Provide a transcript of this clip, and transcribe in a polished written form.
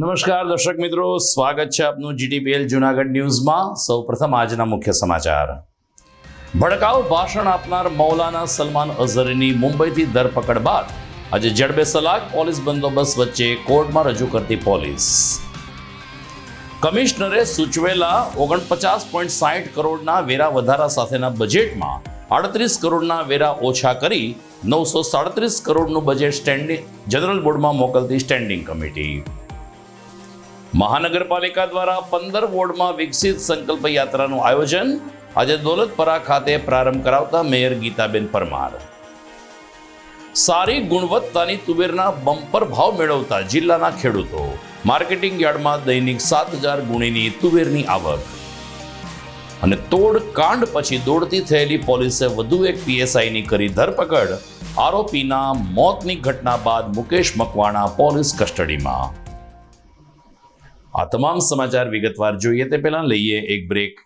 નમસ્કાર દર્શક મિત્રો, સ્વાગત છે આપનું જીટીપીએલ જૂનાગઢ ન્યૂઝમાં। સૌપ્રથમ આજના મુખ્ય સમાચાર। ભડકાઉ ભાષણ આપનાર મૌલાના સલમાન અઝહરીની મુંબઈથી ધરપકડ બાદ આજે જડબે-સલાક પોલીસ બંદોબસ્ત વચ્ચે કોર્ટમાં રજૂ કરતી પોલીસ। કમિશનરે સૂચવેલા 49.60 કરોડના વેરા વધારા સાથેના બજેટમાં 38 કરોડના વેરા ઓછા કરી 937 કરોડનું બજેટ સ્ટેન્ડિંગ જનરલ બોર્ડમાં મોકલતી સ્ટેન્ડિંગ કમિટી। મહાનગરપાલિકા દ્વારા 15 વોર્ડમાં વિકસિત સંકલ્પ યાત્રાનું આયોજન આજે દોલતપરા ખાતે પ્રારંભ કરાવતા મેયર ગીતાબેન પરમાર। સારી ગુણવત્તાની તુવેરના બમ્પર ભાવ મેળવતા જિલ્લાના ખેડૂતો, માર્કેટિંગ યાર્ડમાં દૈનિક 7000 ગુણીની તુવેરની આવક। અને તોડ કાંડ પછી દોડતી થયેલી પોલીસે વધુ એક પીએસઆઈની કરી ધરપકડ। આરોપીના મોતની ઘટના બાદ મુકેશ મકવાણા પોલીસ કસ્ટડીમાં। આ તમામ સમાચાર વિગતવાર જોઈએ તે પહેલા લઈએ એક બ્રેક।